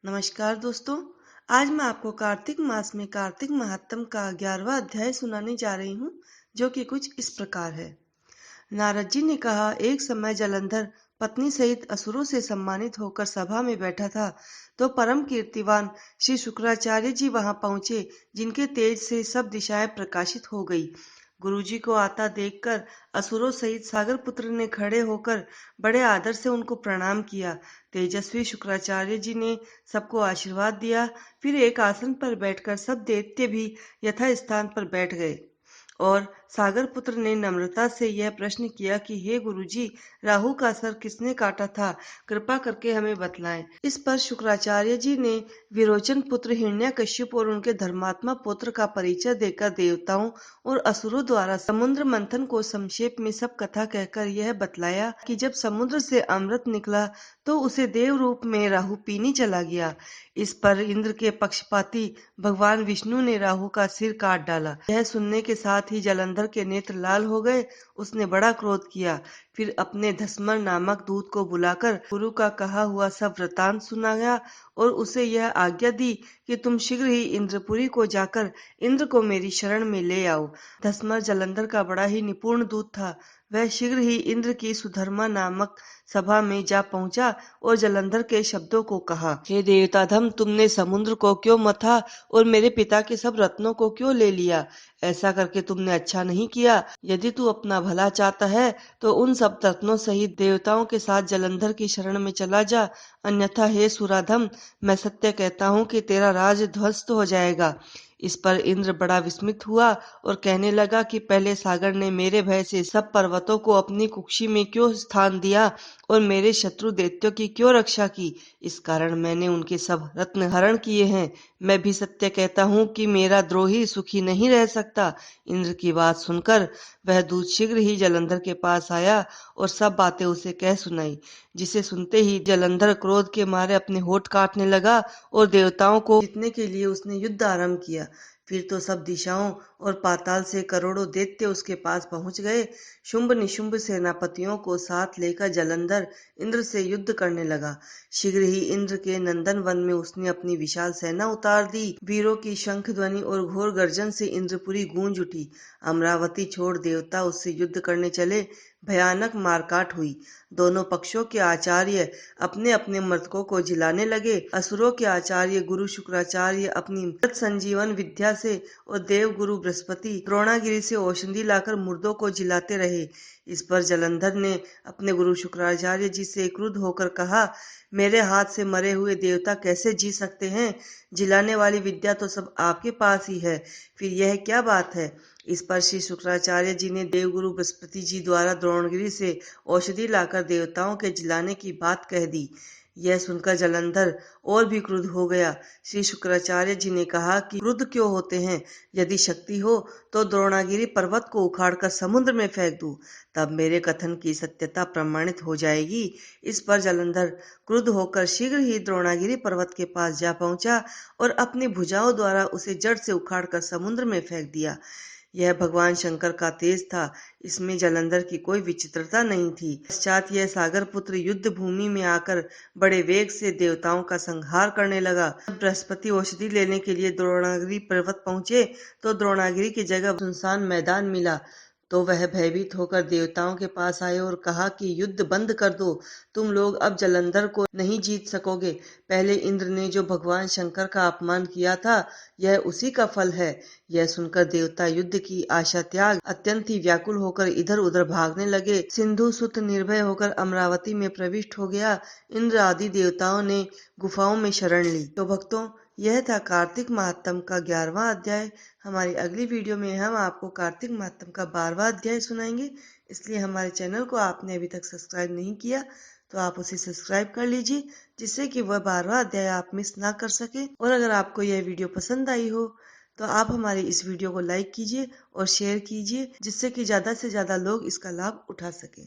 नमस्कार दोस्तों। आज मैं आपको कार्तिक मास में कार्तिक महात्म का 11वां अध्याय सुनाने जा रही हूँ, जो कि कुछ इस प्रकार है। नारद जी ने कहा, एक समय जलंधर पत्नी सहित असुरों से सम्मानित होकर सभा में बैठा था, तो परम कीर्तिवान श्री शुक्राचार्य जी वहां पहुंचे, जिनके तेज से सब दिशाएं प्रकाशित हो गई। गुरुजी को आता देखकर असुरों सहित सागर पुत्र ने खड़े होकर बड़े आदर से उनको प्रणाम किया। तेजस्वी शुक्राचार्य जी ने सबको आशीर्वाद दिया। फिर एक आसन पर बैठकर सब दैत्य भी यथा स्थान पर बैठ गए और सागर पुत्र ने नम्रता से यह प्रश्न किया कि हे गुरुजी, राहु का सर किसने काटा था? कृपा करके हमें बतलाएं। इस पर शुक्राचार्य जी ने विरोचन पुत्र हिरण्यकश्यप और उनके धर्मात्मा पुत्र का परिचय देकर देवताओं और असुरों द्वारा समुद्र मंथन को संक्षेप में सब कथा कहकर यह बतलाया कि जब समुद्र से अमृत निकला तो उसे देव रूप में राहु पीने चला गया। इस पर इंद्र के पक्षपाती भगवान विष्णु ने राहु का सिर काट डाला। यह सुनने के साथ ही जलंधर के नेत्र लाल हो गए। उसने बड़ा क्रोध किया। फिर अपने धस्मर नामक दूत को बुलाकर गुरु का कहा हुआ सब वृतांत सुनाया और उसे यह आज्ञा दी कि तुम शीघ्र ही इंद्रपुरी को जाकर इंद्र को मेरी शरण में ले आओ। धस्मर जलंधर का बड़ा ही निपुण दूत था। वह शीघ्र ही इंद्र की सुधर्मा नामक सभा में जा पहुंचा और जलंधर के शब्दों को कहा, हे देवताधम, तुमने समुद्र को क्यों मथा और मेरे पिता के सब रत्नों को क्यों ले लिया? ऐसा करके तुमने अच्छा नहीं किया। यदि तू अपना भला चाहता है तो उन सब रत्नों सहित देवताओं के साथ जलंधर की शरण में चला जा, अन्यथा हे सुराधम, मैं सत्य कहता हूँ कि तेरा राज ध्वस्त हो जाएगा। इस पर इंद्र बड़ा विस्मित हुआ और कहने लगा कि पहले सागर ने मेरे भय से सब पर्वतों को अपनी कुक्षी में क्यों स्थान दिया और मेरे शत्रु दैत्यों की क्यों रक्षा की? इस कारण मैंने उनके सब रत्न हरण किए हैं। मैं भी सत्य कहता हूँ कि मेरा द्रोही सुखी नहीं रह सकता। इंद्र की बात सुनकर वह दूत शीघ्र ही जलंधर के पास आया और सब बातें उसे कह सुनाई, जिसे सुनते ही जलंधर क्रोध के मारे अपने होठ काटने लगा और देवताओं को जीतने के लिए उसने युद्ध आरंभ किया। फिर तो सब दिशाओं और पाताल से करोड़ों दैत्य उसके पास पहुंच गए। शुंभ निशुंभ सेनापतियों को साथ लेकर जलंधर इंद्र से युद्ध करने लगा। शीघ्र ही इंद्र के नंदन वन में उसने अपनी विशाल सेना उतार दी। वीरों की शंख ध्वनि और घोर गर्जन से इंद्रपुरी गूंज उठी। अमरावती छोड़ देवता उससे युद्ध करने चले। भयानक मारकाट हुई। दोनों पक्षों के आचार्य अपने अपने मृतकों को जिलाने लगे। असुरों के आचार्य गुरु शुक्राचार्य अपनी मृत संजीवन विद्या से और देव गुरु बृहस्पति द्रोणागिरी से औषधि लाकर मुर्दों को जिलाते रहे। इस पर जलंधर ने अपने गुरु शुक्राचार्य जी से क्रुद्ध होकर कहा, मेरे हाथ से मरे हुए देवता कैसे जी सकते हैं? जिलाने वाली विद्या तो सब आपके पास ही है, फिर यह क्या बात है? इस पर श्री शुक्राचार्य जी ने देवगुरु बृहस्पति जी द्वारा द्रोणगिरी से औषधि लाकर देवताओं के जिलाने की बात कह दी। यह सुनकर जलंधर और भी क्रुद्ध हो गया। श्री शुक्राचार्य जी ने कहा कि क्रुद्ध क्यों होते हैं? यदि शक्ति हो तो द्रोणागिरी पर्वत को उखाड़कर समुद्र में फेंक दूं, तब मेरे कथन की सत्यता प्रमाणित हो जाएगी। इस पर जलंधर क्रुद्ध होकर शीघ्र ही द्रोणागिरी पर्वत के पास जा पहुंचा और अपनी भुजाओं द्वारा उसे जड़ से उखाड़कर समुद्र में फेंक दिया। यह भगवान शंकर का तेज था। इसमें जलंधर की कोई विचित्रता नहीं थी। पश्चात यह सागर पुत्र युद्ध भूमि में आकर बड़े वेग से देवताओं का संहार करने लगा। जब बृहस्पति औषधि लेने के लिए द्रोणागिरी पर्वत पहुंचे तो द्रोणागिरी की जगह सुनसान मैदान मिला। तो वह भयभीत होकर देवताओं के पास आए और कहा कि युद्ध बंद कर दो, तुम लोग अब जलंधर को नहीं जीत सकोगे। पहले इंद्र ने जो भगवान शंकर का अपमान किया था, यह उसी का फल है। यह सुनकर देवता युद्ध की आशा त्याग अत्यंत ही व्याकुल होकर इधर उधर भागने लगे। सिंधु सुत निर्भय होकर अमरावती में प्रविष्ट हो गया। इंद्र आदि देवताओं ने गुफाओं में शरण ली। तो भक्तों, यह था कार्तिक महात्म का 11वां अध्याय। हमारी अगली वीडियो में हम आपको कार्तिक महात्म का 12वां अध्याय सुनाएंगे। इसलिए हमारे चैनल को आपने अभी तक सब्सक्राइब नहीं किया तो आप उसे सब्सक्राइब कर लीजिए, जिससे कि वह 12वां अध्याय आप मिस ना कर सके। और अगर आपको यह वीडियो पसंद आई हो तो आप हमारी इस वीडियो को लाइक कीजिए और शेयर कीजिए, जिससे कि ज़्यादा से ज़्यादा लोग इसका लाभ उठा सकें।